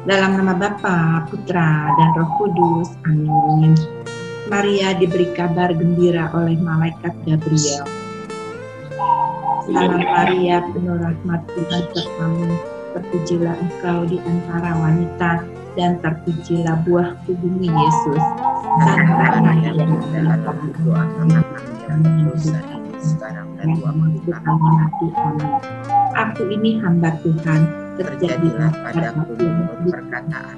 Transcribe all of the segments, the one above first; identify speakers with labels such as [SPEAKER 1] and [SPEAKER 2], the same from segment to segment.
[SPEAKER 1] Dalam nama Bapa, Putra, dan Roh Kudus. Amin. Maria diberi kabar gembira oleh malaikat Gabriel. Salam Maria, penuh rahmat, Tuhan sertamu. Terpujilah engkau di antara wanita, dan terpujilah buah tubuhmu Yesus. Santa Maria, sekarang dan waktu kami mati. Amin. Aku ini hamba Tuhan, terjadilah padaku menurut perkataan.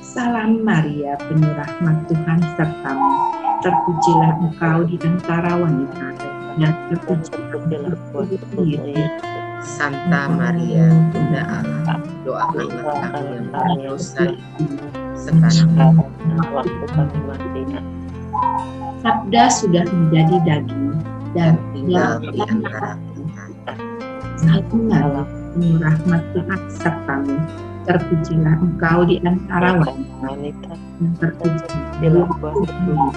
[SPEAKER 1] Salam Maria, penuh rahmat, Tuhan sertamu. Terpujilah engkau di antara wanita, dan terpujilah buah tubuhmu Yesus.
[SPEAKER 2] Santa Maria, Bunda Allah, doakanlah kami yang berdosa sekarang dan waktu kami mati.
[SPEAKER 1] Sabda sudah menjadi daging dan
[SPEAKER 2] tinggal di antara kita.
[SPEAKER 1] Satu malam penuh rahmat Tuhan sertamu. Terpujilah engkau di antara wanita, dan terpujilah buah tubuhmu.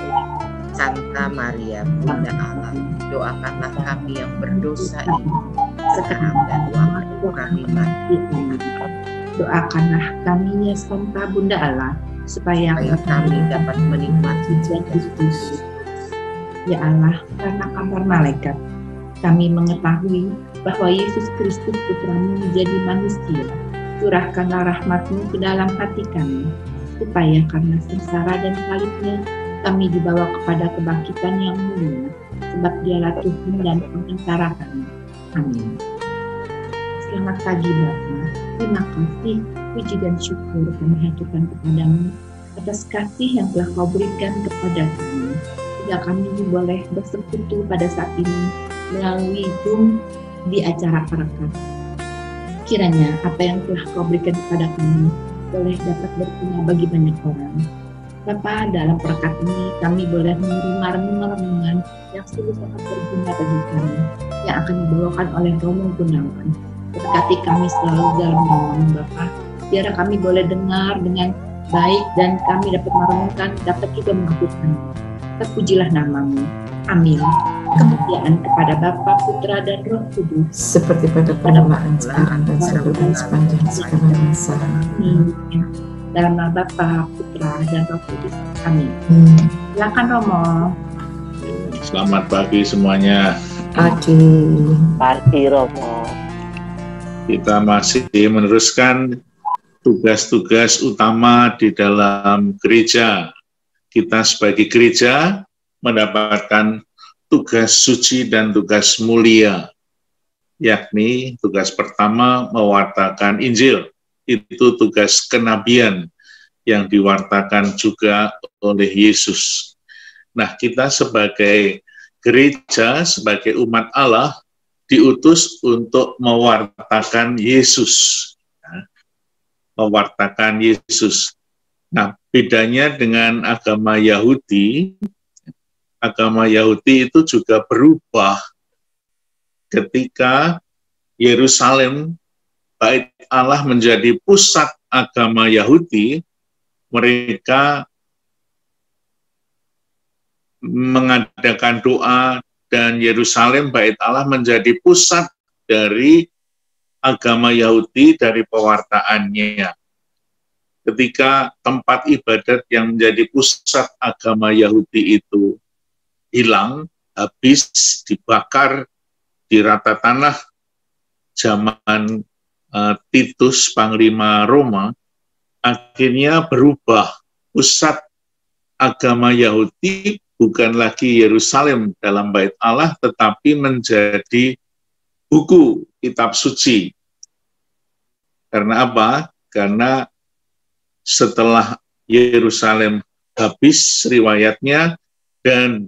[SPEAKER 2] Santa Maria, Bunda Allah, doakanlah kami yang berdosa ini sekarang dan waktu kami mati.
[SPEAKER 1] Doakanlah kami ya Santa Bunda Allah, supaya
[SPEAKER 2] kami dapat menikmati janji Kristus.
[SPEAKER 1] Ya Allah, karena kabar malaikat, kami mengetahui bahwa Yesus Kristus Putramu menjadi manusia. Curahkanlah rahmat-Mu ke dalam hati kami, supaya karena sengsara dan salibnya, kami dibawa kepada kebangkitan yang mulia, sebab Dialah Tuhan dan Pengantara kami. Amin. Selamat pagi Bapa, terima kasih, puji dan syukur kami haturkan kepadamu atas kasih yang telah Kau berikan kepada kami. Sehingga kami boleh bersekutu pada saat ini melalui Zoom di acara Perekat. Kiranya apa yang telah Kau berikan kepada kami boleh dapat berguna bagi banyak orang. Bapa, dalam Perekat ini kami boleh menerima renungan-renungan yang sungguh sangat berguna bagi kami, yang akan dibawakan oleh Romo Gunawan. Berkati kami selalu dalam namu Bapa, biar kami boleh dengar dengan baik dan kami dapat merenungkan, dapat juga melakukan. Terpujilah namamu. Amin. Kemuliaan kepada Bapa, Putra, dan Roh Kudus,
[SPEAKER 3] seperti pada permulaan, sekarang, dan selalu dan sepanjang segala masa.
[SPEAKER 1] Amin. Dalam nama Bapa, Putra, dan Roh Kudus. Amin. Silakan Romo.
[SPEAKER 4] Selamat pagi semuanya.
[SPEAKER 3] Pagi
[SPEAKER 5] Romo.
[SPEAKER 4] Kita masih meneruskan tugas-tugas utama di dalam gereja. Kita sebagai gereja mendapatkan tugas suci dan tugas mulia, yakni tugas pertama mewartakan Injil. Itu tugas kenabian yang diwartakan juga oleh Yesus. Nah, kita sebagai gereja, sebagai umat Allah, diutus untuk mewartakan Yesus. Mewartakan Yesus. Nah, bedanya dengan agama Yahudi itu juga berubah ketika Yerusalem, Bait Allah menjadi pusat agama Yahudi. Mereka mengadakan doa dan Yerusalem, Bait Allah menjadi pusat dari agama Yahudi, dari pewartaannya. Ketika tempat ibadat yang menjadi pusat agama Yahudi itu hilang, habis, dibakar di rata tanah zaman Titus, Panglima Roma, akhirnya berubah. Pusat agama Yahudi bukan lagi Yerusalem dalam Bait Allah, tetapi menjadi buku, kitab suci. Karena apa? Karena setelah Yerusalem habis riwayatnya, dan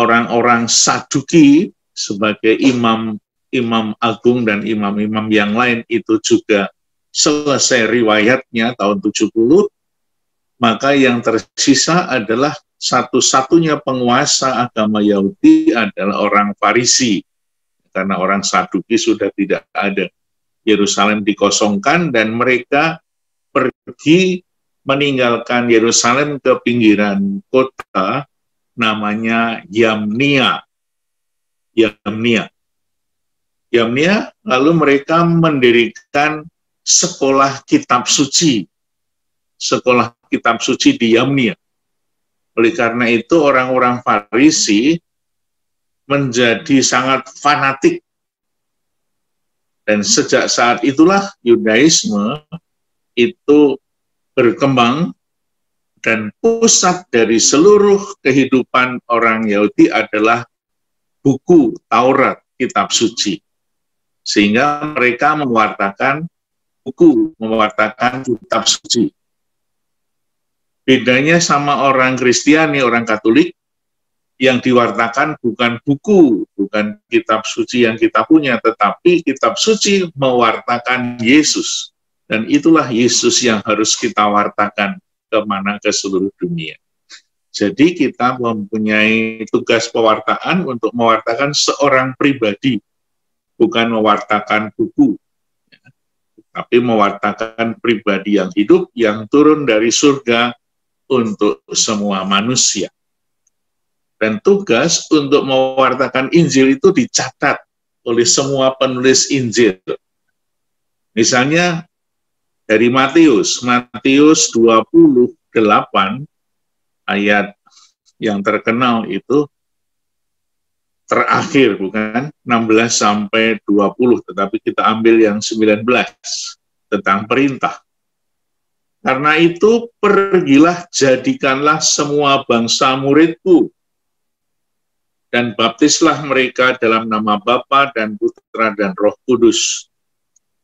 [SPEAKER 4] orang-orang Saduki sebagai imam agung dan imam-imam yang lain itu juga selesai riwayatnya tahun 70, maka yang tersisa adalah satu-satunya penguasa agama Yahudi adalah orang Farisi, karena orang Saduki sudah tidak ada. Yerusalem dikosongkan dan mereka pergi meninggalkan Yerusalem ke pinggiran kota namanya Yamnia. Lalu mereka mendirikan sekolah kitab suci. Sekolah kitab suci di Yamnia. Oleh karena itu orang-orang Farisi menjadi sangat fanatik. Dan sejak saat itulah Yudaisme itu berkembang dan pusat dari seluruh kehidupan orang Yahudi adalah buku Taurat, kitab suci. Sehingga mereka mewartakan buku, mewartakan kitab suci. Bedanya sama orang Kristiani, orang Katolik, yang diwartakan bukan buku, bukan kitab suci yang kita punya, tetapi kitab suci mewartakan Yesus. Dan itulah Yesus yang harus kita wartakan ke seluruh dunia. Jadi kita mempunyai tugas pewartaan untuk mewartakan seorang pribadi, bukan mewartakan buku, tapi mewartakan pribadi yang hidup, yang turun dari surga untuk semua manusia. Dan tugas untuk mewartakan Injil itu dicatat oleh semua penulis Injil. Misalnya dari Matius 28 ayat yang terkenal itu terakhir, bukan 16 sampai 20, tetapi kita ambil yang 19 tentang perintah. Karena itu pergilah, jadikanlah semua bangsa muridku, dan baptislah mereka dalam nama Bapa dan Putra dan Roh Kudus.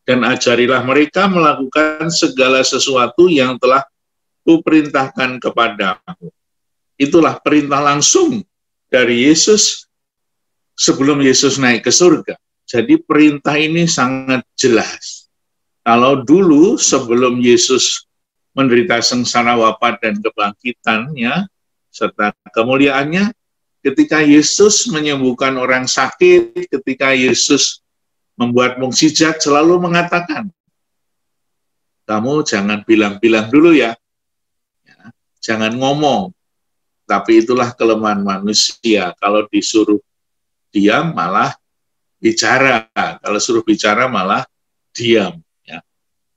[SPEAKER 4] Dan ajarilah mereka melakukan segala sesuatu yang telah kuperintahkan kepadamu. Itulah perintah langsung dari Yesus sebelum Yesus naik ke surga. Jadi perintah ini sangat jelas. Kalau dulu sebelum Yesus menderita sengsara wafat dan kebangkitannya, serta kemuliaannya, ketika Yesus menyembuhkan orang sakit, ketika Yesus membuat mukjizat, selalu mengatakan, kamu jangan bilang-bilang dulu ya, jangan ngomong, tapi itulah kelemahan manusia. Kalau disuruh diam malah bicara, kalau suruh bicara malah diam.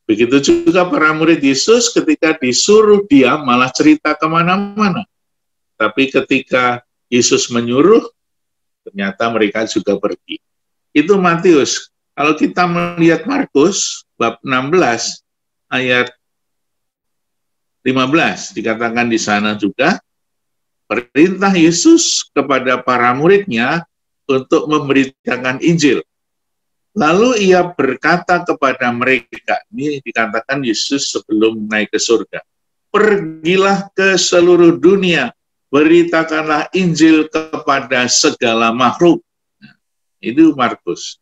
[SPEAKER 4] Begitu juga para murid Yesus ketika disuruh diam malah cerita kemana-mana. Tapi ketika Yesus menyuruh, ternyata mereka juga pergi. Itu Matius. Kalau kita melihat Markus, bab 16, ayat 15, dikatakan di sana juga, perintah Yesus kepada para muridnya untuk memberitakan Injil. Lalu ia berkata kepada mereka, ini dikatakan Yesus sebelum naik ke surga, pergilah ke seluruh dunia, beritakanlah Injil kepada segala makhluk. Nah, itu Markus.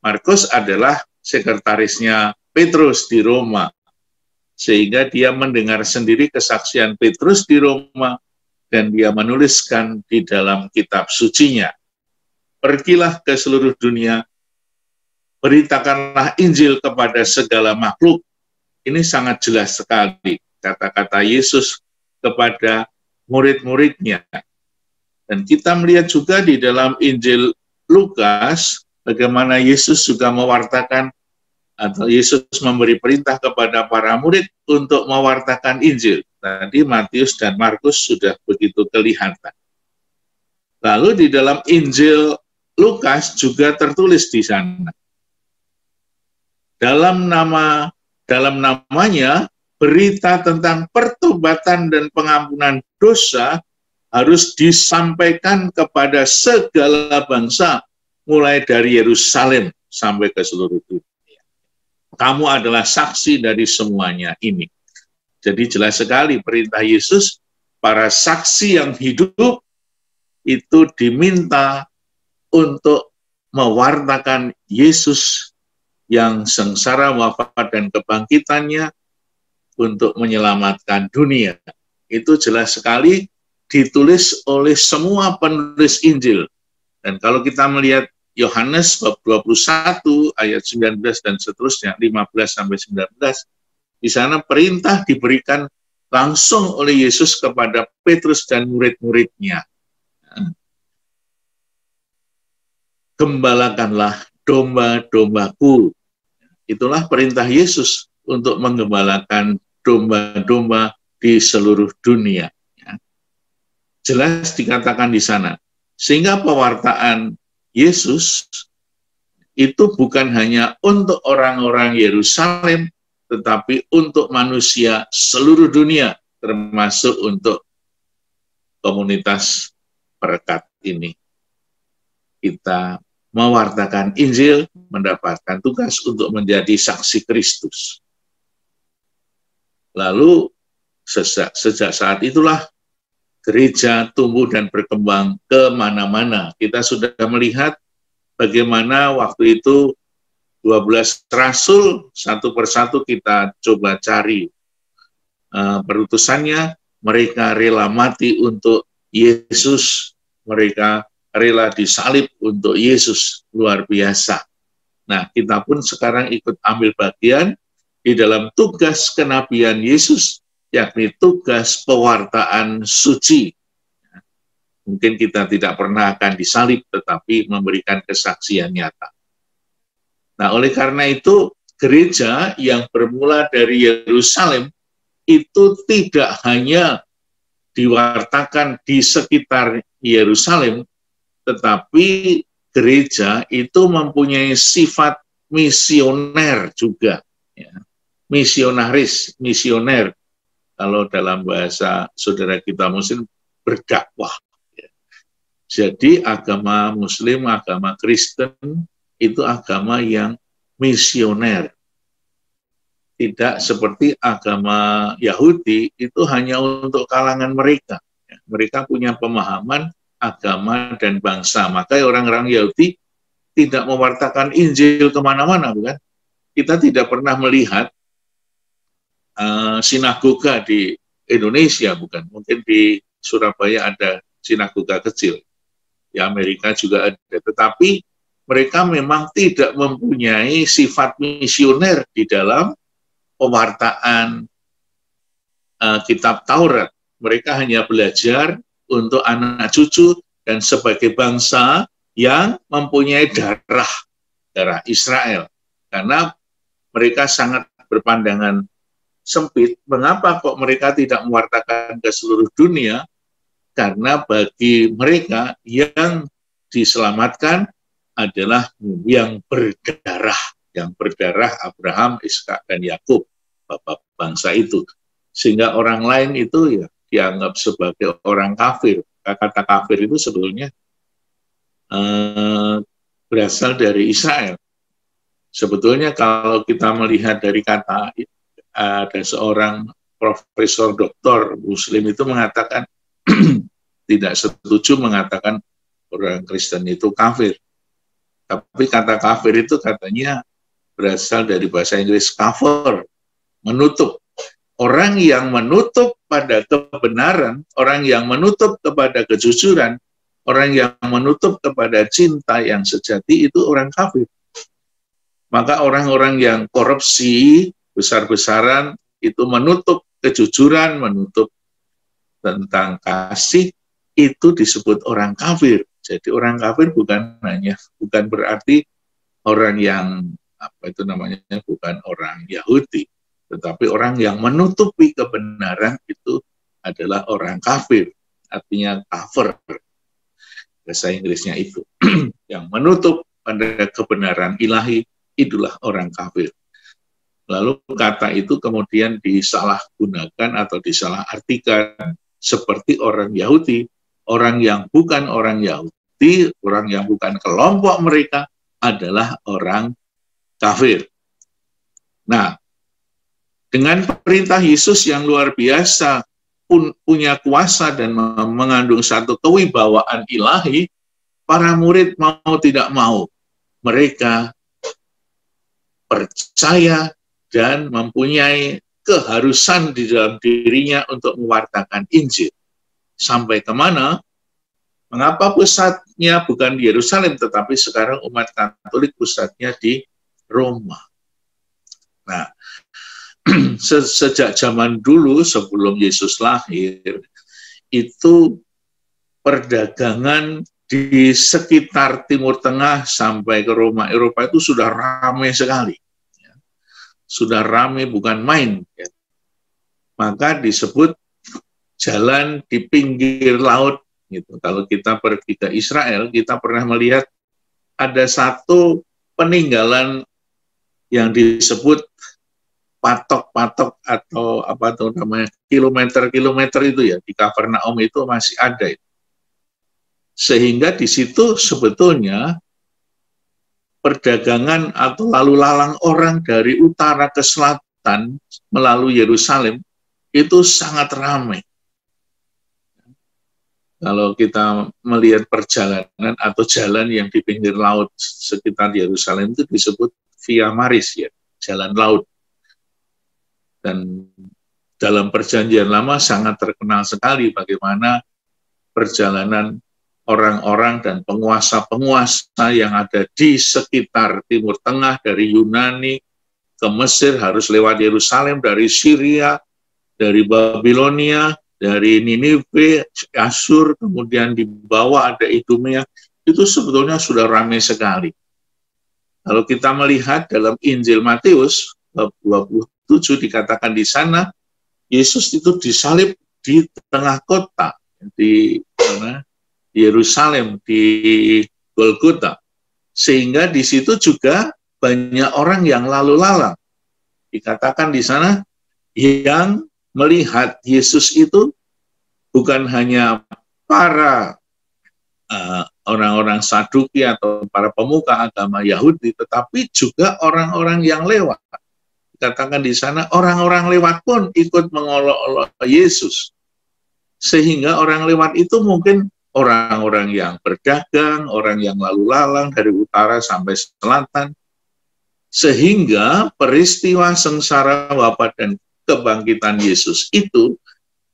[SPEAKER 4] Markus adalah sekretarisnya Petrus di Roma, sehingga dia mendengar sendiri kesaksian Petrus di Roma, dan dia menuliskan di dalam kitab sucinya. Pergilah ke seluruh dunia, beritakanlah Injil kepada segala makhluk. Ini sangat jelas sekali kata-kata Yesus kepada murid-muridnya. Dan kita melihat juga di dalam Injil Lukas, bagaimana Yesus juga mewartakan, atau Yesus memberi perintah kepada para murid untuk mewartakan Injil. Tadi Matius dan Markus sudah begitu kelihatan. Lalu di dalam Injil Lukas juga tertulis di sana, dalam namanya berita tentang pertobatan dan pengampunan dosa harus disampaikan kepada segala bangsa, mulai dari Yerusalem sampai ke seluruh dunia. Kamu adalah saksi dari semuanya ini. Jadi jelas sekali perintah Yesus, para saksi yang hidup itu diminta untuk mewartakan Yesus yang sengsara wafat dan kebangkitannya untuk menyelamatkan dunia. Itu jelas sekali ditulis oleh semua penulis Injil. Dan kalau kita melihat Yohanes bab 21 ayat 19 dan seterusnya, 15 sampai 19, di sana perintah diberikan langsung oleh Yesus kepada Petrus dan murid-muridnya. Gembalakanlah domba-dombaku. Itulah perintah Yesus untuk menggembalakan domba-domba di seluruh dunia. Jelas dikatakan di sana. Sehingga pewartaan Yesus itu bukan hanya untuk orang-orang Yerusalem, tetapi untuk manusia seluruh dunia, termasuk untuk komunitas perekat ini. Kita mewartakan Injil, mendapatkan tugas untuk menjadi saksi Kristus. Lalu sejak saat itulah gereja tumbuh dan berkembang kemana-mana. Kita sudah melihat bagaimana waktu itu 12 rasul satu persatu kita coba cari perutusannya. Mereka rela mati untuk Yesus, mereka rela disalib untuk Yesus, luar biasa. Nah, kita pun sekarang ikut ambil bagian di dalam tugas kenabian Yesus, yakni tugas pewartaan suci. Mungkin kita tidak pernah akan disalib, tetapi memberikan kesaksian nyata. Nah, oleh karena itu, gereja yang bermula dari Yerusalem itu tidak hanya diwartakan di sekitar Yerusalem, tetapi gereja itu mempunyai sifat misioner juga. Ya. Misioner. Kalau dalam bahasa saudara kita Muslim, berdakwah. Ya. Jadi agama Muslim, agama Kristen, itu agama yang misioner. Tidak seperti agama Yahudi, itu hanya untuk kalangan mereka. Ya. Mereka punya pemahaman agama dan bangsa. Maka orang-orang Yahudi tidak mewartakan Injil kemana-mana, bukan? Kita tidak pernah melihat sinagoga di Indonesia, bukan? Mungkin di Surabaya ada sinagoga kecil, di Amerika juga ada. Tetapi mereka memang tidak mempunyai sifat misioner di dalam pewartaan kitab Taurat. Mereka hanya belajar untuk anak cucu dan sebagai bangsa yang mempunyai darah Israel. Karena mereka sangat berpandangan sempit. Mengapa kok mereka tidak mewartakan ke seluruh dunia? Karena bagi mereka yang diselamatkan adalah yang berdarah. Yang berdarah Abraham, Ishak, dan Yakub, bapak bangsa itu. Sehingga orang lain itu ya dianggap sebagai orang kafir. Kata kafir itu sebetulnya berasal dari Israel. Sebetulnya kalau kita melihat dari kata, ada seorang profesor doktor Muslim itu mengatakan tidak setuju mengatakan orang Kristen itu kafir. Tapi kata kafir itu katanya berasal dari bahasa Inggris cover, menutup. Orang yang menutup pada kebenaran, orang yang menutup kepada kejujuran, orang yang menutup kepada cinta yang sejati itu orang kafir. Maka orang-orang yang korupsi besar-besaran itu menutup kejujuran, menutup tentang kasih, itu disebut orang kafir. Jadi orang kafir bukan berarti orang yang bukan orang Yahudi, tetapi orang yang menutupi kebenaran itu adalah orang kafir, artinya cover, bahasa Inggrisnya itu. Yang menutup pada kebenaran ilahi, itulah orang kafir. Lalu kata itu kemudian disalahgunakan atau disalahartikan seperti orang Yahudi. Orang yang bukan orang Yahudi, orang yang bukan kelompok mereka adalah orang kafir. Nah, dengan perintah Yesus yang luar biasa, punya kuasa dan mengandung satu kewibawaan ilahi, para murid mau tidak mau, mereka percaya dan mempunyai keharusan di dalam dirinya untuk mewartakan Injil. Sampai kemana? Mengapa pusatnya bukan di Yerusalem, tetapi sekarang umat Katolik pusatnya di Roma. Nah, sejak zaman dulu sebelum Yesus lahir, itu perdagangan di sekitar Timur Tengah sampai ke Roma, Eropa itu sudah ramai sekali. sudah ramai bukan main. Ya. Maka disebut jalan di pinggir laut. Gitu. Kalau kita pergi ke Israel, kita pernah melihat ada satu peninggalan yang disebut patok-patok atau apa tuh namanya kilometer-kilometer itu ya, di Kapernaum itu masih ada. Sehingga di situ sebetulnya perdagangan atau lalu lalang orang dari utara ke selatan melalui Yerusalem itu sangat ramai. Kalau kita melihat perjalanan atau jalan yang di pinggir laut sekitar Yerusalem itu disebut Via Maris, ya, jalan laut. Dan dalam Perjanjian Lama sangat terkenal sekali bagaimana perjalanan orang-orang dan penguasa-penguasa yang ada di sekitar Timur Tengah, dari Yunani ke Mesir harus lewat Yerusalem, dari Syria, dari Babilonia, dari Ninive, Asyur, kemudian di bawah ada Idumea, itu sebetulnya sudah ramai sekali. Kalau kita melihat dalam Injil Matius, bab 27 dikatakan di sana, Yesus itu disalib di tengah kota, di Yerusalem, di Golgota. Sehingga di situ juga banyak orang yang lalu lalang. Dikatakan di sana, yang melihat Yesus itu bukan hanya para orang-orang Saduki atau para pemuka agama Yahudi, tetapi juga orang-orang yang lewat. Dikatakan di sana, orang-orang lewat pun ikut mengolok-olok Yesus. Sehingga orang lewat itu mungkin orang-orang yang berdagang, orang yang lalu lalang dari utara sampai selatan. Sehingga peristiwa sengsara, wafat, dan kebangkitan Yesus itu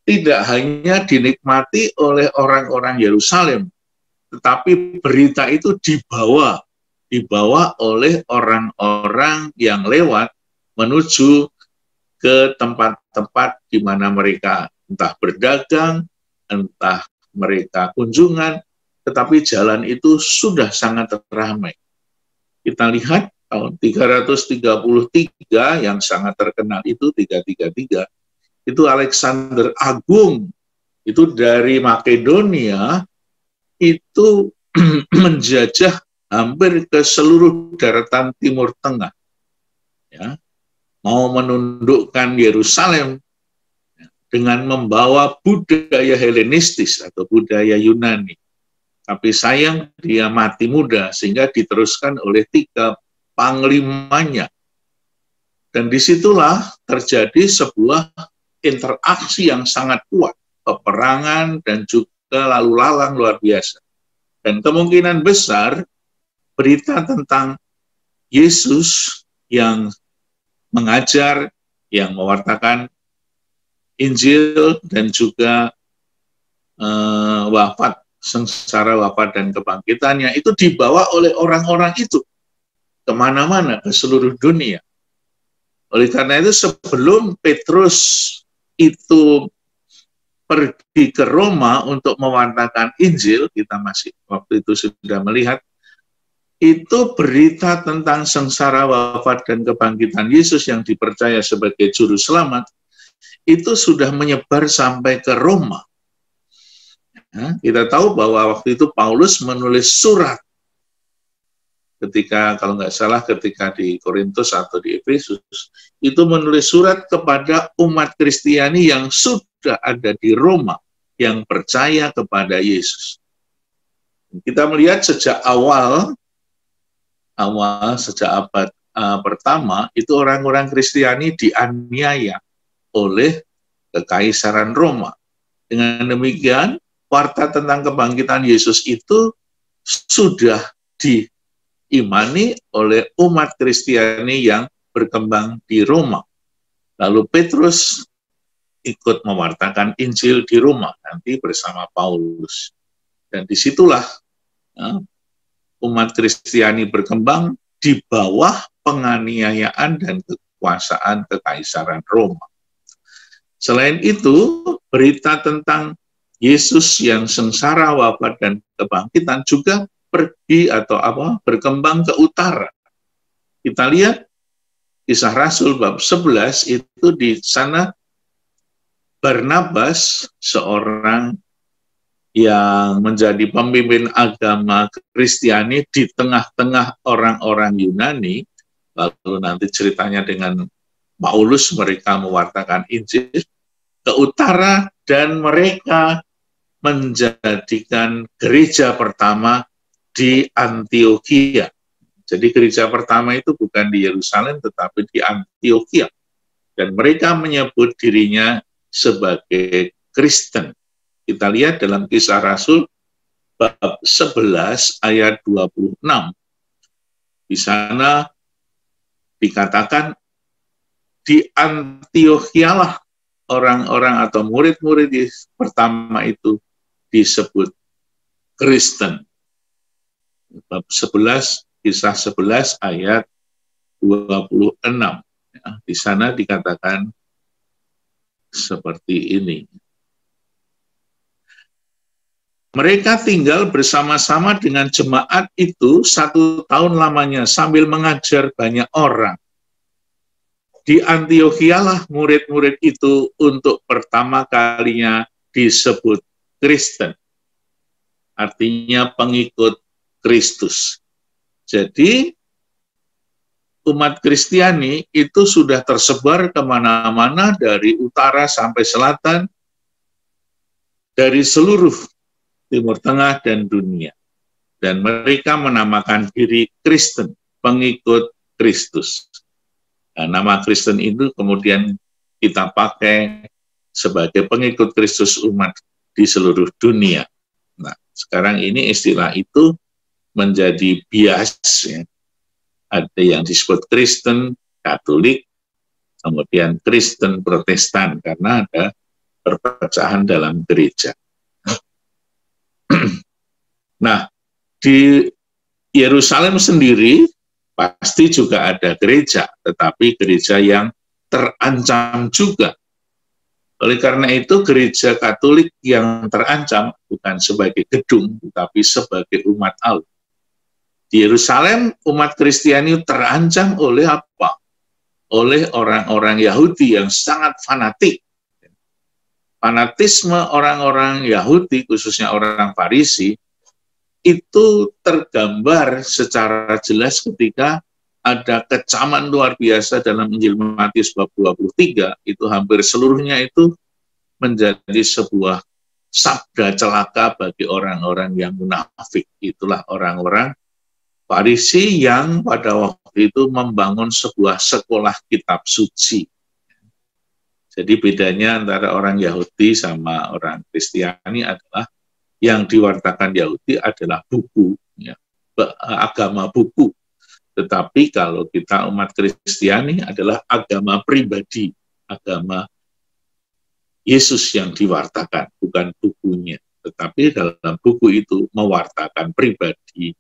[SPEAKER 4] tidak hanya dinikmati oleh orang-orang Yerusalem, tetapi berita itu dibawa oleh orang-orang yang lewat menuju ke tempat-tempat di mana mereka entah berdagang, entah mereka kunjungan, tetapi jalan itu sudah sangat ramai. Kita lihat tahun 333 yang sangat terkenal itu 333, itu Alexander Agung, itu dari Makedonia, itu menjajah hampir ke seluruh daratan Timur Tengah. Ya, mau menundukkan Yerusalem dengan membawa budaya Helenistis atau budaya Yunani. Tapi sayang dia mati muda sehingga diteruskan oleh 3 panglimanya. Dan disitulah terjadi sebuah interaksi yang sangat kuat, peperangan dan juga lalu lalang luar biasa. Dan kemungkinan besar berita tentang Yesus yang mengajar, yang mewartakan Injil dan juga wafat, sengsara, wafat, dan kebangkitannya itu dibawa oleh orang-orang itu kemana-mana, ke seluruh dunia. Oleh karena itu sebelum Petrus itu pergi ke Roma untuk mewartakan Injil, kita masih waktu itu sudah melihat, itu berita tentang sengsara, wafat, dan kebangkitan Yesus yang dipercaya sebagai juru selamat, itu sudah menyebar sampai ke Roma. Nah, kita tahu bahwa waktu itu Paulus menulis surat ketika, kalau nggak salah, ketika di Korintus atau di Efesus, itu menulis surat kepada umat Kristiani yang sudah ada di Roma, yang percaya kepada Yesus. Kita melihat sejak awal sejak abad pertama, itu orang-orang Kristiani dianiaya oleh Kekaisaran Roma. Dengan demikian, warta tentang kebangkitan Yesus itu sudah diimani oleh umat Kristiani yang berkembang di Roma. Lalu Petrus ikut mewartakan Injil di Roma, nanti bersama Paulus. Dan disitulah umat Kristiani berkembang di bawah penganiayaan dan kekuasaan Kekaisaran Roma. Selain itu, berita tentang Yesus yang sengsara, wafat, dan kebangkitan juga pergi atau berkembang ke utara. Kita lihat Kisah Rasul bab 11 itu di sana Barnabas, seorang yang menjadi pemimpin agama Kristiani di tengah-tengah orang-orang Yunani, lalu nanti ceritanya dengan Paulus mereka mewartakan Injil ke utara dan mereka menjadikan gereja pertama di Antiokhia. Jadi gereja pertama itu bukan di Yerusalem tetapi di Antiokhia. Dan mereka menyebut dirinya sebagai Kristen. Kita lihat dalam Kisah Rasul bab 11 ayat 26. Di sana dikatakan di Antiokhia orang-orang atau murid-murid pertama itu disebut Kristen. Bab 11, Kisah 11 ayat 26. Ya, di sana dikatakan seperti ini. Mereka tinggal bersama-sama dengan jemaat itu 1 tahun lamanya sambil mengajar banyak orang. Di Antiokhia murid-murid itu untuk pertama kalinya disebut Kristen. Artinya pengikut Kristus. Jadi umat Kristiani itu sudah tersebar kemana-mana dari utara sampai selatan, dari seluruh Timur Tengah dan dunia. Dan mereka menamakan diri Kristen, pengikut Kristus. Nah, nama Kristen itu kemudian kita pakai sebagai pengikut Kristus umat di seluruh dunia. Nah, sekarang ini istilah itu menjadi bias. Ya. Ada yang disebut Kristen Katolik, kemudian Kristen Protestan, karena ada perpecahan dalam gereja. Nah, di Yerusalem sendiri pasti juga ada gereja, tetapi gereja yang terancam juga. Oleh karena itu, gereja Katolik yang terancam bukan sebagai gedung, tetapi sebagai umat Allah. Di Yerusalem, umat Kristiani terancam oleh apa? Oleh orang-orang Yahudi yang sangat fanatik. Fanatisme orang-orang Yahudi, khususnya orang Farisi, itu tergambar secara jelas ketika ada kecaman luar biasa dalam Injil Matius bab 23, itu hampir seluruhnya itu menjadi sebuah sabda celaka bagi orang-orang yang munafik. Itulah orang-orang Farisi yang pada waktu itu membangun sebuah sekolah kitab suci. Jadi bedanya antara orang Yahudi sama orang Kristiani adalah yang diwartakan Yahudi adalah buku, ya, agama buku. Tetapi kalau kita umat Kristiani adalah agama pribadi, agama Yesus yang diwartakan, bukan bukunya. Tetapi dalam buku itu mewartakan pribadi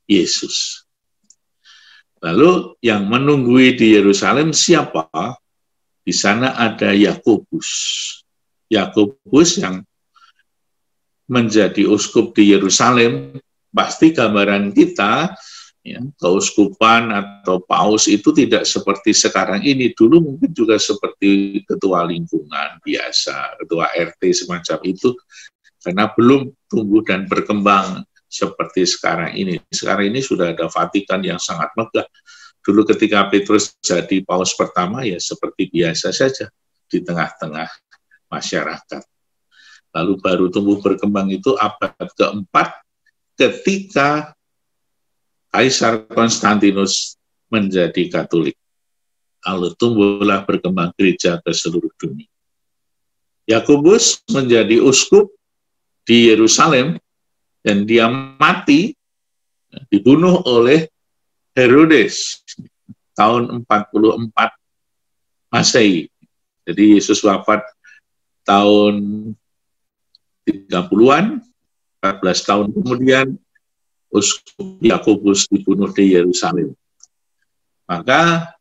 [SPEAKER 4] Yesus. Lalu yang menunggui di Yerusalem siapa? Di sana ada Yakobus. Yakobus yang menjadi uskup di Yerusalem, pasti gambaran kita, ya, keuskupan atau paus itu tidak seperti sekarang ini. Dulu mungkin juga seperti ketua lingkungan biasa, ketua RT semacam itu, karena belum tumbuh dan berkembang seperti sekarang ini. Sekarang ini sudah ada Vatikan yang sangat megah. Dulu ketika Petrus jadi paus pertama, ya seperti biasa saja di tengah-tengah masyarakat. Lalu baru tumbuh berkembang itu abad keempat ketika Kaisar Konstantinus menjadi Katolik. Lalu tumbuhlah berkembang gereja ke seluruh dunia. Yakobus menjadi uskup di Yerusalem dan dia mati, dibunuh oleh Herodes tahun 44 Masehi. Jadi Yesus wafat tahun 30-an, 14 tahun kemudian uskup Yakobus dibunuh di Yerusalem. Maka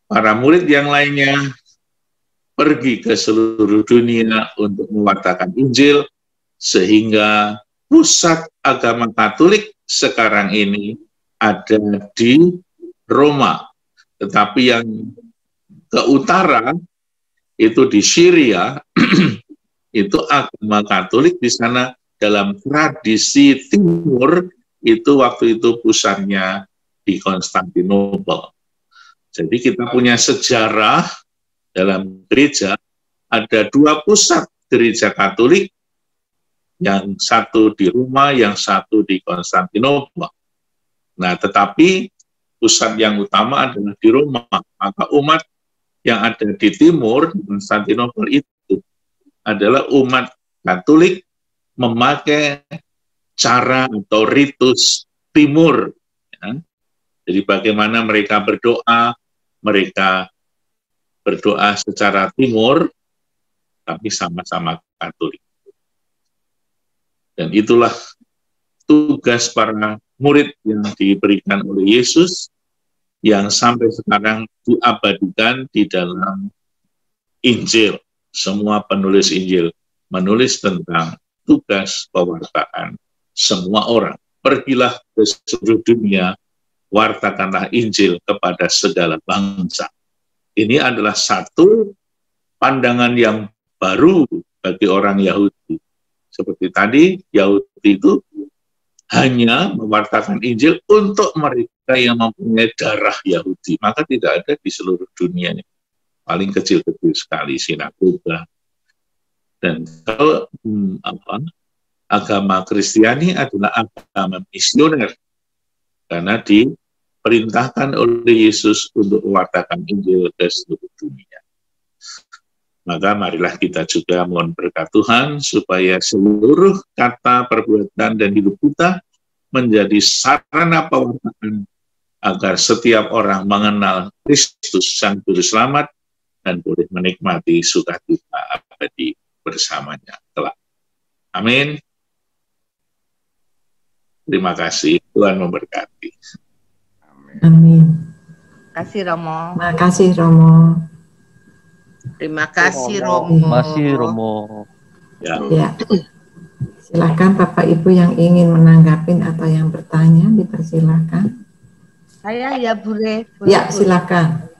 [SPEAKER 4] para murid yang lainnya pergi ke seluruh dunia untuk mewartakan Injil, sehingga pusat agama Katolik sekarang ini ada di Roma. Tetapi yang ke utara itu di Syria itu agama Katolik di sana. Dalam tradisi timur itu waktu itu pusatnya di Konstantinopel. Jadi kita punya sejarah dalam gereja, ada 2 pusat gereja Katolik, yang satu di Roma, yang satu di Konstantinopel. Nah, tetapi pusat yang utama adalah di Roma. Maka umat yang ada di timur, di Konstantinopel itu adalah umat Katolik memakai cara atau ritus timur. Ya. Jadi bagaimana mereka berdoa secara timur, tapi sama-sama Katolik. Dan itulah tugas para murid yang diberikan oleh Yesus, yang sampai sekarang diabadikan di dalam Injil. Semua penulis Injil menulis tentang tugas pewartaan semua orang. Pergilah ke seluruh dunia, wartakanlah Injil kepada segala bangsa. Ini adalah satu pandangan yang baru bagi orang Yahudi. Seperti tadi, Yahudi itu hanya mewartakan Injil untuk mereka yang mempunyai darah Yahudi. Maka tidak ada di seluruh dunia. Paling kecil-kecil sekali sinagoga. Dan kalau agama Kristiani adalah agama misioner, karena diperintahkan oleh Yesus untuk mewartakan Injil ke seluruh dunia. Maka marilah kita juga mohon berkat Tuhan supaya seluruh kata, perbuatan, dan hidup kita menjadi sarana pewartaan agar setiap orang mengenal Kristus Sang Juru Selamat dan boleh menikmati sukacita abadi bersamanya kelak. Amin. Terima kasih. Tuhan memberkati.
[SPEAKER 3] Amin.
[SPEAKER 5] Terima kasih Romo.
[SPEAKER 3] Terima kasih Romo.
[SPEAKER 2] Terima kasih Romo.
[SPEAKER 6] Terima kasih Romo.
[SPEAKER 3] Ya. Silakan Bapak Ibu yang ingin menanggapi atau yang bertanya, dipersilakan.
[SPEAKER 5] Saya ya Bure.
[SPEAKER 3] Ya, silakan.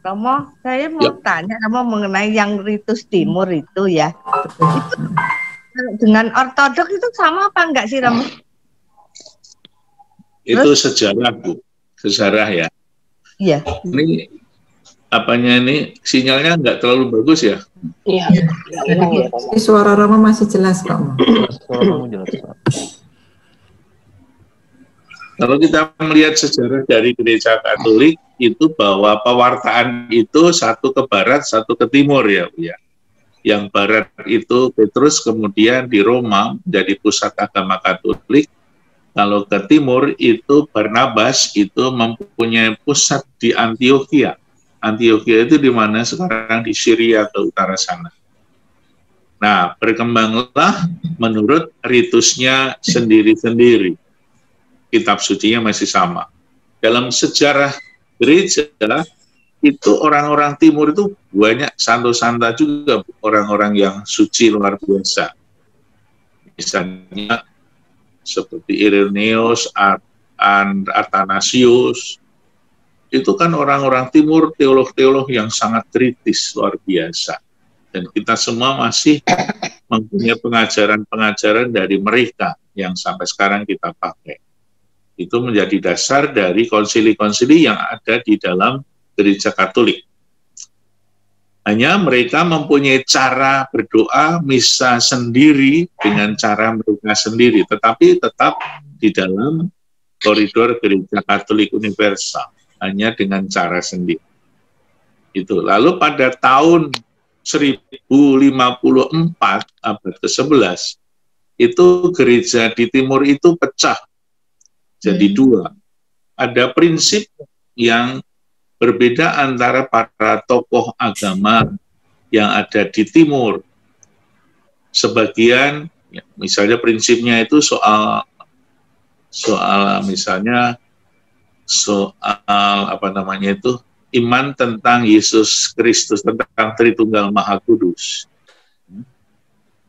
[SPEAKER 5] Romo, saya mau tanya Romo mengenai yang ritus timur itu ya. Itu dengan ortodok itu sama apa enggak sih Romo?
[SPEAKER 4] Itu sejarah, Bu. Sejarah ya.
[SPEAKER 5] Iya.
[SPEAKER 4] Ini apanya ini sinyalnya enggak terlalu bagus ya?
[SPEAKER 6] Iya.
[SPEAKER 3] Suara Romo masih jelas kok.
[SPEAKER 6] Suara Romo jelas.
[SPEAKER 4] Kalau kita melihat sejarah dari gereja Katolik itu bahwa pewartaan itu satu ke barat, satu ke timur ya, Bu ya. Yang barat itu Petrus, kemudian di Roma menjadi pusat agama Katolik. Kalau ke timur itu Barnabas itu mempunyai pusat di Antioquia. Antioquia itu di mana sekarang di Syria ke utara sana. Nah, berkembanglah menurut ritusnya sendiri-sendiri. Kitab sucinya masih sama. Dalam sejarah gereja itu orang-orang timur itu banyak santo-santa juga, orang-orang yang suci luar biasa. Misalnya seperti Irenaeus, Athanasius, itu kan orang-orang timur, teolog-teolog yang sangat kritis luar biasa. Dan kita semua masih mempunyai pengajaran-pengajaran dari mereka yang sampai sekarang kita pakai. Itu menjadi dasar dari konsili-konsili yang ada di dalam gereja Katolik. Hanya mereka mempunyai cara berdoa misa sendiri dengan cara mereka sendiri, tetapi tetap di dalam koridor gereja Katolik universal, hanya dengan cara sendiri. Itu. Lalu pada tahun 1054 abad ke-11 itu gereja di timur itu pecah jadi dua. Ada prinsip yang berbeda antara para tokoh agama yang ada di timur. Sebagian, ya, misalnya prinsipnya itu soal misalnya soal apa namanya itu iman tentang Yesus Kristus, tentang Tritunggal Maha Kudus.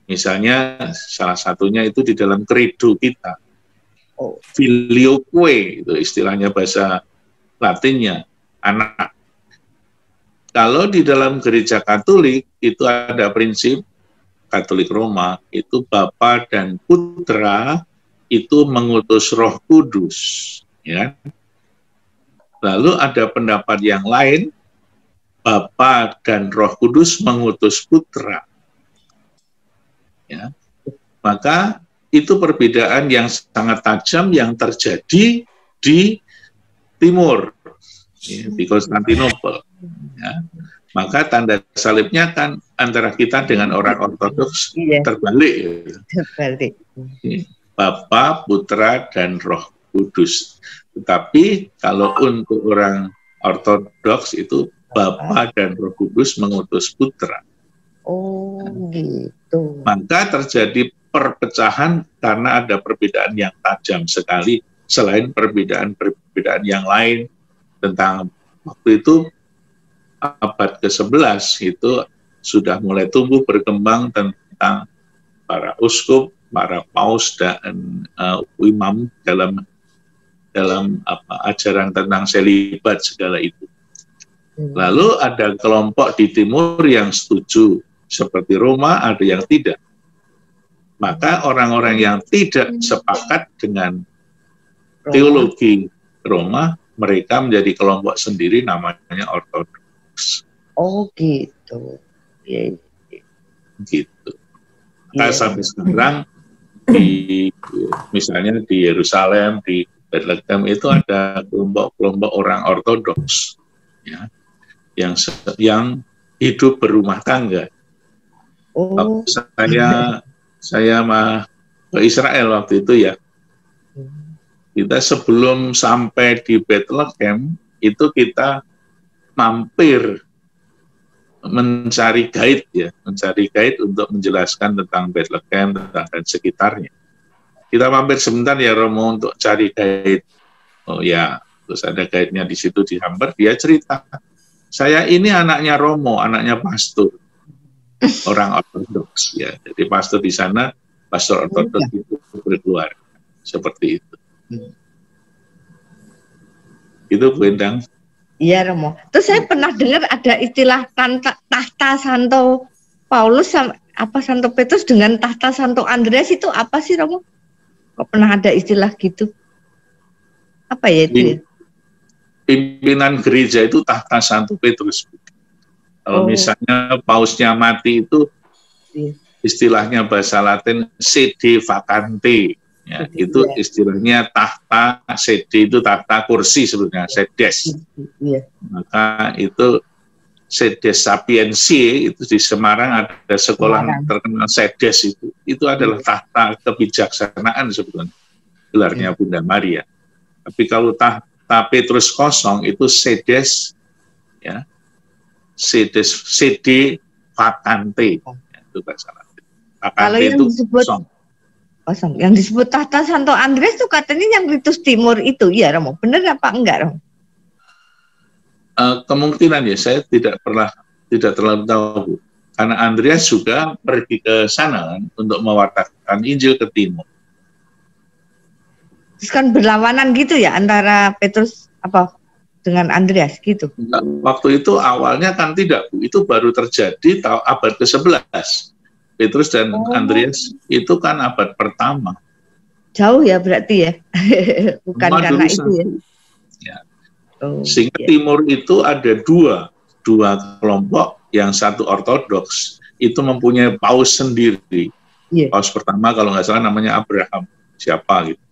[SPEAKER 4] Misalnya salah satunya itu di dalam kredo kita. Filioque itu istilahnya bahasa Latinnya anak. Kalau di dalam gereja Katolik itu ada prinsip Katolik Roma itu Bapa dan Putra itu mengutus Roh Kudus, ya. Lalu ada pendapat yang lain, Bapa dan Roh Kudus mengutus Putra. Ya. Maka itu perbedaan yang sangat tajam yang terjadi di timur, ya, di Konstantinopel. Ya. Maka tanda salibnya kan antara kita dengan orang Ortodoks terbalik.
[SPEAKER 5] Terbalik.
[SPEAKER 4] Bapa, Putra, dan Roh Kudus. Tetapi kalau untuk orang Ortodoks itu Bapa dan Roh Kudus mengutus Putra.
[SPEAKER 5] Oh, gitu.
[SPEAKER 4] Maka terjadi perpecahan karena ada perbedaan yang tajam sekali selain perbedaan-perbedaan yang lain tentang waktu itu abad ke-11 itu sudah mulai tumbuh berkembang tentang para uskup, para paus dan imam dalam ajaran tentang selibat segala itu. Lalu ada kelompok di timur yang setuju seperti Roma, ada yang tidak. Maka orang-orang yang tidak sepakat dengan teologi Roma, mereka menjadi kelompok sendiri namanya Ortodoks.
[SPEAKER 5] Oh gitu.
[SPEAKER 4] Gitu. Nah, sampai sekarang misalnya di Yerusalem, di Bethlehem itu ada kelompok-kelompok orang Ortodoks, ya, yang hidup berumah tangga.
[SPEAKER 5] Oh.
[SPEAKER 4] Saya ke Israel waktu itu ya. Kita sebelum sampai di Bethlehem itu kita mampir mencari guide untuk menjelaskan tentang Bethlehem dan sekitarnya. Kita mampir sebentar ya Romo untuk cari guide. Oh ya, terus ada guide-nya di situ di Hamper, dia cerita, saya ini anaknya Romo, anaknya pastor, orang Ortodoks ya. Jadi pastor di sana, pastor Ortodoks itu berkeluar seperti itu. Itu Bu Endang.
[SPEAKER 5] Iya Romo. Terus saya pernah dengar ada istilah tahta Santo Paulus apa Santo Petrus dengan tahta Santo Andreas itu apa sih Romo? Kok pernah ada istilah gitu? Apa ya itu? Ya?
[SPEAKER 4] Pimpinan gereja itu tahta Santo Petrus. Kalau misalnya pausnya mati itu istilahnya bahasa Latin sede vacante. Ya, itu istilahnya tahta, sede itu tahta kursi sebetulnya, sedes. Maka itu sedes sapiensi, itu di Semarang ada sekolah terkenal sedes itu adalah tahta kebijaksanaan sebetulnya, gelarnya Bunda Maria. Tapi kalau tahta Petrus kosong itu sedes, ya, sedes, sede vacante, ya, itu bahasa Latin. Vacante itu kosong.
[SPEAKER 5] Yang disebut tahta Santo Andreas itu katanya yang ritus timur itu, ya Romo, benar apa enggak Romo?
[SPEAKER 4] Kemungkinan ya, saya tidak terlalu tahu, karena Andreas juga pergi ke sana kan, untuk mewartakan Injil ke timur.
[SPEAKER 5] Terus kan berlawanan gitu ya antara Petrus dengan Andreas gitu?
[SPEAKER 4] Waktu itu awalnya kan tidak Bu, itu baru terjadi abad ke-11. Petrus dan Andreas itu kan abad pertama.
[SPEAKER 5] Jauh ya berarti ya, bukan karena itu ya.
[SPEAKER 4] Ya. Sehingga timur itu ada dua kelompok, yang satu Ortodoks itu mempunyai paus sendiri. Paus pertama kalau nggak salah namanya Abraham, siapa gitu.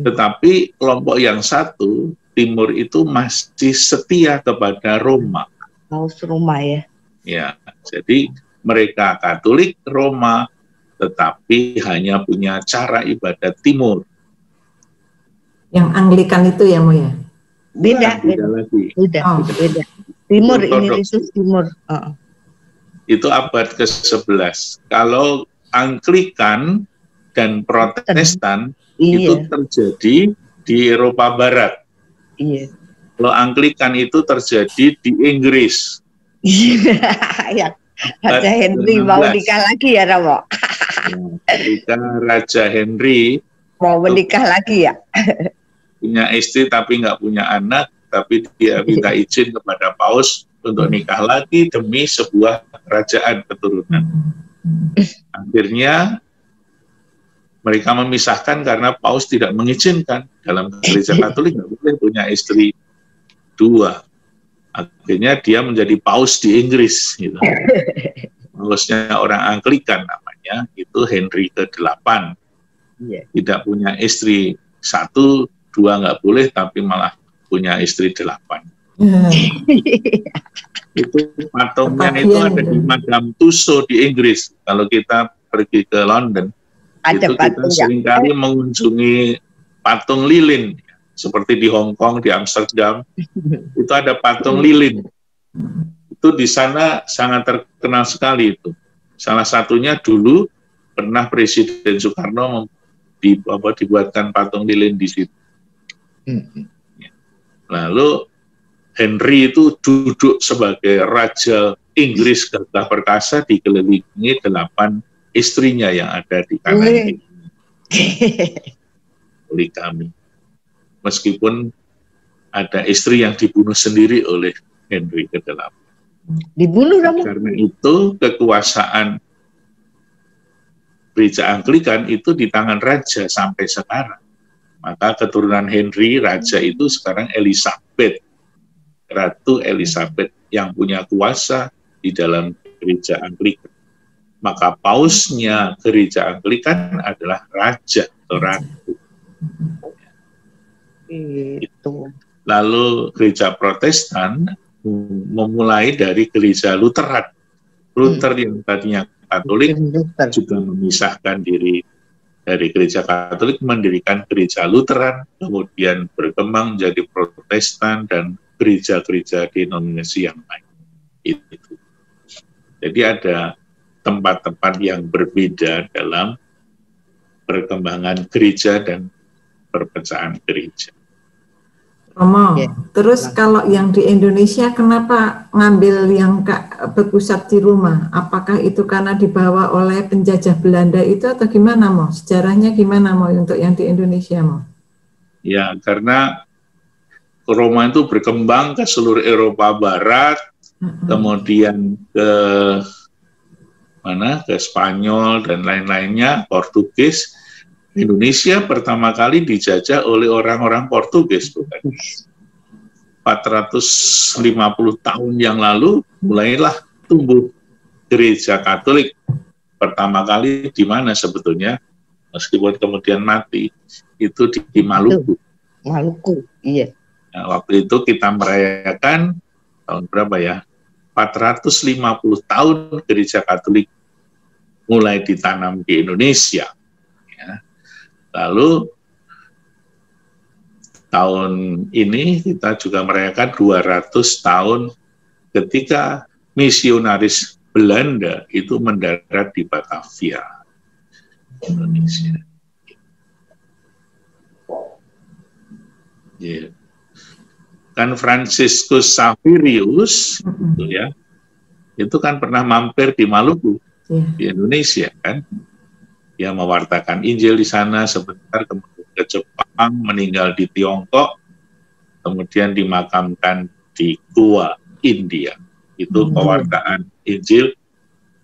[SPEAKER 4] Tetapi kelompok yang satu timur itu masih setia kepada Roma.
[SPEAKER 5] Paus Roma ya.
[SPEAKER 4] Ya, jadi mereka Katolik Roma, tetapi hanya punya cara ibadat timur.
[SPEAKER 3] Yang Anglikan itu ya, Mo ya?
[SPEAKER 5] Beda lagi. Beda. Timur ini ritus timur.
[SPEAKER 4] Itu abad ke-11. Kalau Anglikan dan Protestan itu terjadi di Eropa Barat.
[SPEAKER 5] Iya.
[SPEAKER 4] Kalau Anglikan itu terjadi di Inggris.
[SPEAKER 5] Iya. Raja Henry mau nikah lagi ya Romo?
[SPEAKER 4] Ketika Raja Henry
[SPEAKER 5] mau menikah lagi ya?
[SPEAKER 4] Punya istri tapi nggak punya anak, tapi dia minta izin kepada Paus untuk nikah lagi demi sebuah kerajaan keturunan. Akhirnya mereka memisahkan karena Paus tidak mengizinkan. Dalam gereja Katolik nggak boleh punya istri dua. Akhirnya dia menjadi Paus di Inggris. Gitu. Pausnya orang Anglikan namanya, itu Henry ke-8. Tidak punya istri 1, 2 nggak boleh, tapi malah punya istri 8. Itu patungnya itu ada di Madame Tussauds di Inggris. Kalau kita pergi ke London, itu kita seringkali mengunjungi patung lilin, seperti di Hong Kong, di Amsterdam, itu ada patung lilin. Itu di sana sangat terkenal sekali itu. Salah satunya dulu pernah Presiden Soekarno dibuatkan patung lilin di situ. Lalu Henry itu duduk sebagai Raja Inggris gagah perkasa dikelilingi 8 istrinya yang ada di kanan poligami. Meskipun ada istri yang dibunuh sendiri oleh Henry ke-8.
[SPEAKER 5] Dibunuh kamu?
[SPEAKER 4] Karena itu kekuasaan gereja Anglikan itu di tangan raja sampai sekarang. Maka keturunan Henry, raja itu sekarang Elizabeth, Ratu Elizabeth yang punya kuasa di dalam gereja Anglikan. Maka pausnya gereja Anglikan adalah raja atau ratu.
[SPEAKER 5] Itu.
[SPEAKER 4] Lalu gereja Protestan memulai dari gereja Lutheran. Luther yang tadinya Katolik juga memisahkan diri dari gereja Katolik, mendirikan gereja Lutheran, kemudian berkembang menjadi Protestan dan gereja-gereja denominasi yang lain. Itu. Jadi ada tempat-tempat yang berbeda dalam perkembangan gereja dan perpecahan gereja.
[SPEAKER 3] Romo, terus kalau yang di Indonesia kenapa ngambil yang berpusat di rumah? Apakah itu karena dibawa oleh penjajah Belanda itu atau gimana, Mo? Sejarahnya gimana, Mo, untuk yang di Indonesia, Mo?
[SPEAKER 4] Ya, karena Roma itu berkembang ke seluruh Eropa Barat, kemudian ke ke Spanyol dan lain-lainnya, Portugis. Indonesia pertama kali dijajah oleh orang-orang Portugis, bukan? 450 tahun yang lalu mulailah tumbuh gereja Katolik. Pertama kali di mana sebetulnya, meskipun kemudian mati, itu di Maluku.
[SPEAKER 5] Maluku, iya.
[SPEAKER 4] Nah, waktu itu kita merayakan tahun berapa ya? 450 tahun gereja Katolik mulai ditanam di Indonesia. Lalu tahun ini kita juga merayakan 200 tahun ketika misionaris Belanda itu mendarat di Batavia, Indonesia. Yeah. Kan Franciscus Xaverius, gitu ya, itu kan pernah mampir di Maluku, di Indonesia kan. Dia mewartakan Injil di sana sebentar, kemudian ke Jepang, meninggal di Tiongkok, kemudian dimakamkan di Goa, India. Itu pewartaan Injil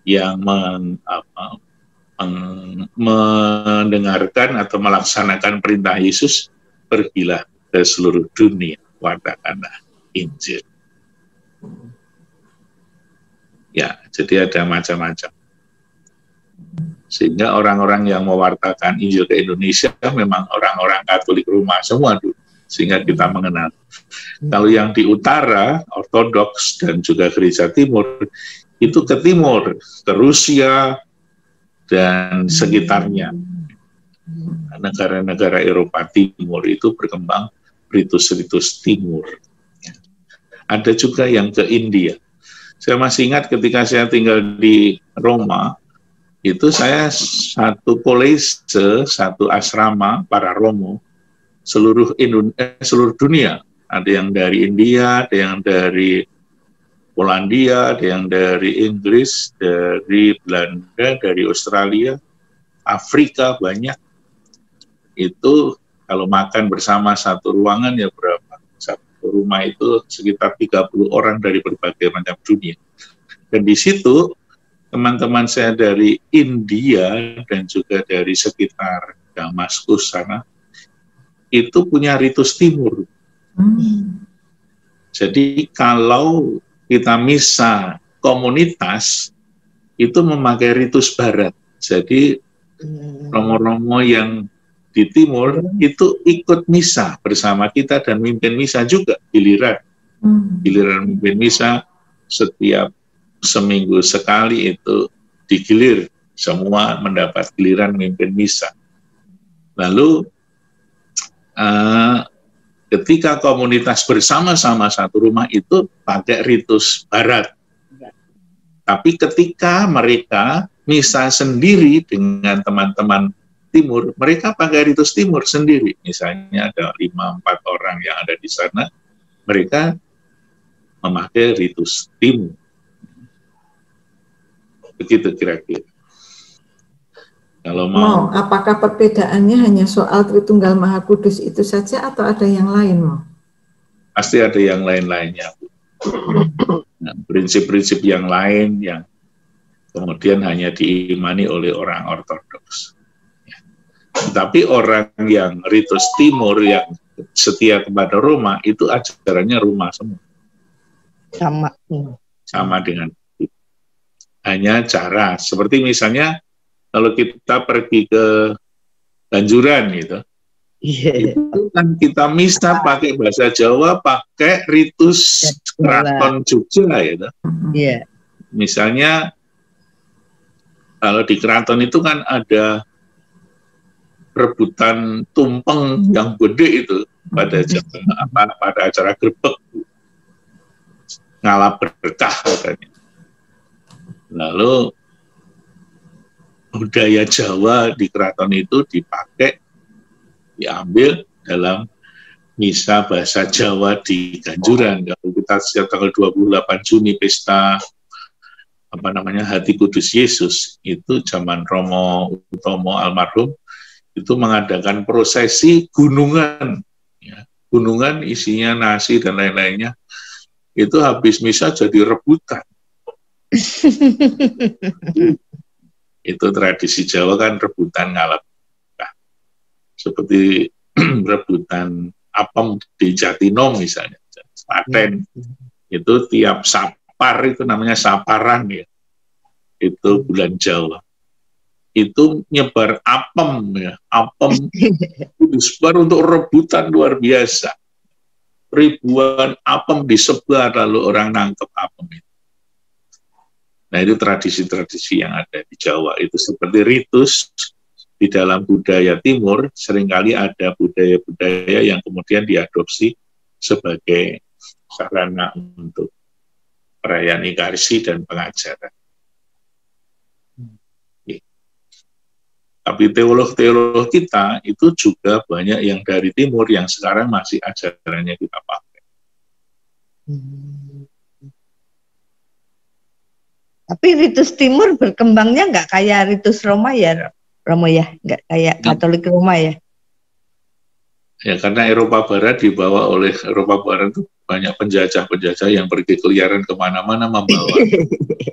[SPEAKER 4] yang mendengarkan atau melaksanakan perintah Yesus, pergilah ke seluruh dunia, wartakanlah Injil. Ya, jadi ada macam-macam. Sehingga orang-orang yang mewartakan Injil ke Indonesia memang orang-orang Katolik Roma semua dulu, sehingga kita mengenal. Kalau yang di utara, Ortodoks dan juga Gereja Timur, itu ke timur, ke Rusia dan sekitarnya. Negara-negara Eropa Timur itu berkembang ritus-ritus timur. Ada juga yang ke India. Saya masih ingat ketika saya tinggal di Roma, itu saya satu kolese, satu asrama para Romo seluruh dunia. Ada yang dari India, ada yang dari Polandia, ada yang dari Inggris, dari Belanda, dari Australia, Afrika banyak. Itu kalau makan bersama satu ruangan ya berapa? satu rumah itu sekitar 30 orang dari berbagai macam dunia. Dan di situ teman-teman saya dari India dan juga dari sekitar Damaskus sana itu punya ritus timur. Jadi kalau kita misa komunitas itu memakai ritus barat. Jadi romo-romo yang di timur itu ikut misa bersama kita dan mimpin misa juga giliran. Giliran mimpin misa setiap seminggu sekali itu digilir, semua mendapat giliran mimpin misa. Lalu ketika komunitas bersama-sama satu rumah itu pakai ritus barat. Tapi ketika mereka misa sendiri dengan teman-teman timur, mereka pakai ritus timur sendiri. Misalnya ada 5-4 orang yang ada di sana, mereka memakai ritus timur. Begitu kira-kira. Kalau mau,
[SPEAKER 3] apakah perbedaannya hanya soal Tritunggal Maha Kudus itu saja atau ada yang lain, Mo?
[SPEAKER 4] Pasti ada yang lain-lainnya. Nah, prinsip-prinsip yang lain yang kemudian hanya diimani oleh orang ortodoks. Tapi orang yang ritus timur yang setia kepada Roma itu ajarannya Roma semua. Sama dengan itu. Hanya cara seperti misalnya kalau kita pergi ke Ganjuran gitu. Itu kan kita misa pakai bahasa Jawa, pakai ritus Keraton Jogja gitu. Misalnya kalau di keraton itu kan ada rebutan tumpeng yang gede itu pada acara grebek, ngalap berkah katanya. Lalu budaya Jawa di keraton itu diambil dalam misa bahasa Jawa di Ganjuran. Kalau kita setiap tanggal 28 Juni pesta Hati Kudus Yesus, itu zaman Romo Utomo almarhum itu mengadakan prosesi gunungan, ya. Gunungan isinya nasi dan lain-lainnya, itu habis misa jadi rebutan. Itu tradisi Jawa kan rebutan ngalap. Nah, seperti rebutan apem di Jatinom misalnya, Klaten, itu tiap sapar itu namanya saparan ya, itu bulan Jawa. Itu nyebar apem ya, apem disebar untuk rebutan luar biasa. Ribuan apem disebar lalu orang nangkep apem itu. Nah itu tradisi-tradisi yang ada di Jawa. Itu seperti ritus di dalam budaya timur, seringkali ada budaya-budaya yang kemudian diadopsi sebagai sarana untuk perayaan Ikarsi dan pengajaran. Tapi teolog-teolog kita itu juga banyak yang dari timur yang sekarang masih ajarannya kita pakai.
[SPEAKER 5] Tapi ritus timur berkembangnya nggak kayak ritus Roma ya, Romo ya, nggak kayak Katolik Roma ya?
[SPEAKER 4] Ya karena Eropa Barat dibawa oleh Eropa Barat itu banyak penjajah-penjajah yang pergi keliaran kemana-mana membawa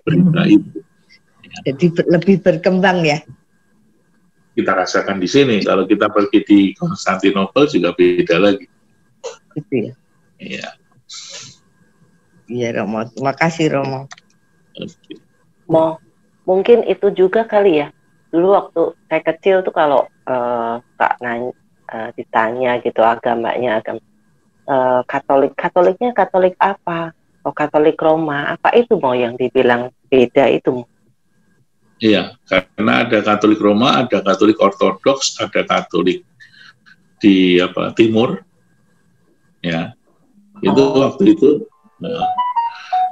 [SPEAKER 4] berita itu.
[SPEAKER 5] Jadi lebih berkembang ya?
[SPEAKER 4] Kita rasakan di sini. Kalau kita pergi di Konstantinopel juga beda lagi.
[SPEAKER 5] Gitu ya?
[SPEAKER 4] Iya.
[SPEAKER 5] Iya Romo, terima kasih Romo.
[SPEAKER 4] Okay.
[SPEAKER 7] Mungkin itu juga kali ya. Dulu waktu saya kecil tuh kalau ditanya gitu agamanya Katoliknya Katolik apa? Oh Katolik Roma. Apa itu mau yang dibilang beda itu?
[SPEAKER 4] Iya, karena ada Katolik Roma, ada Katolik Ortodoks, ada Katolik di Timur, ya. Itu waktu itu,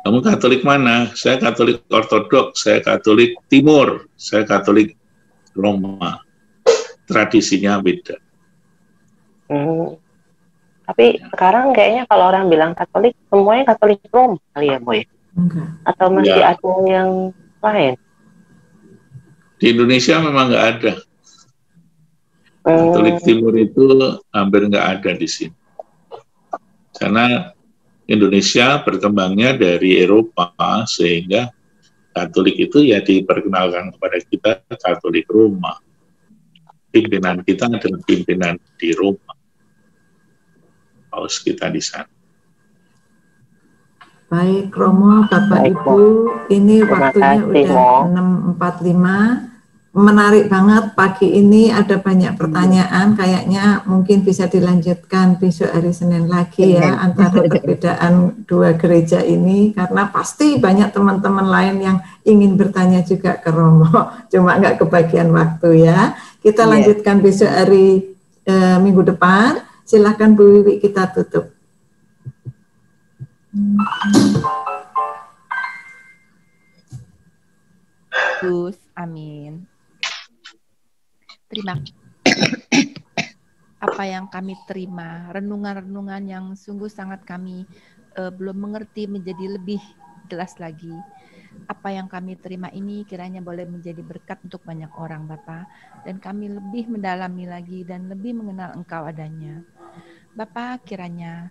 [SPEAKER 4] kamu Katolik mana? Saya Katolik Ortodoks, saya Katolik Timur, saya Katolik Roma. Tradisinya beda.
[SPEAKER 7] Tapi sekarang kayaknya kalau orang bilang Katolik, semuanya Katolik Roma kali ya, Boy? Atau masih ada yang lain?
[SPEAKER 4] Di Indonesia memang nggak ada. Katolik Timur itu hampir nggak ada di sini. Karena Indonesia berkembangnya dari Eropa, sehingga Katolik itu ya diperkenalkan kepada kita Katolik Roma. Pimpinan kita adalah pimpinan di Roma. Paus kita di sana.
[SPEAKER 3] Baik, Romo, Bapak Ibu, ini waktunya udah 6.45. Menarik banget pagi ini, ada banyak pertanyaan, kayaknya mungkin bisa dilanjutkan besok hari Senin lagi ya, antara perbedaan dua gereja ini, karena pasti banyak teman-teman lain yang ingin bertanya juga ke Romo, cuma nggak kebagian waktu ya. Kita lanjutkan besok hari minggu depan. Silahkan Bu Wiwi, kita tutup.
[SPEAKER 8] Gus, amin. Terima kasih. Apa yang kami terima, renungan-renungan yang sungguh sangat kami belum mengerti menjadi lebih jelas lagi. Apa yang kami terima ini kiranya boleh menjadi berkat untuk banyak orang, Bapak. Dan kami lebih mendalami lagi dan lebih mengenal Engkau adanya. Bapak, kiranya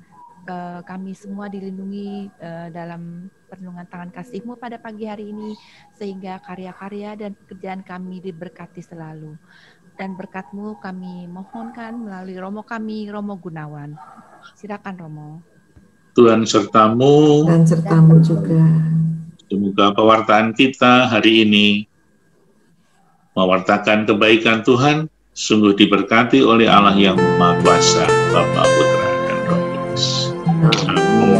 [SPEAKER 8] kami semua dilindungi dalam perlindungan tangan kasih-Mu pada pagi hari ini, sehingga karya-karya dan pekerjaan kami diberkati selalu. Dan berkat-Mu kami mohonkan melalui Romo kami, Romo Gunawan. Silakan Romo.
[SPEAKER 4] Tuhan sertamu.
[SPEAKER 3] Dan sertamu juga.
[SPEAKER 4] Semoga pewartaan kita hari ini mewartakan kebaikan Tuhan, sungguh diberkati oleh Allah yang Maha Kuasa, Bapa, Putra, dan Roh Kudus. Amin.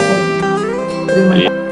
[SPEAKER 3] Terima kasih.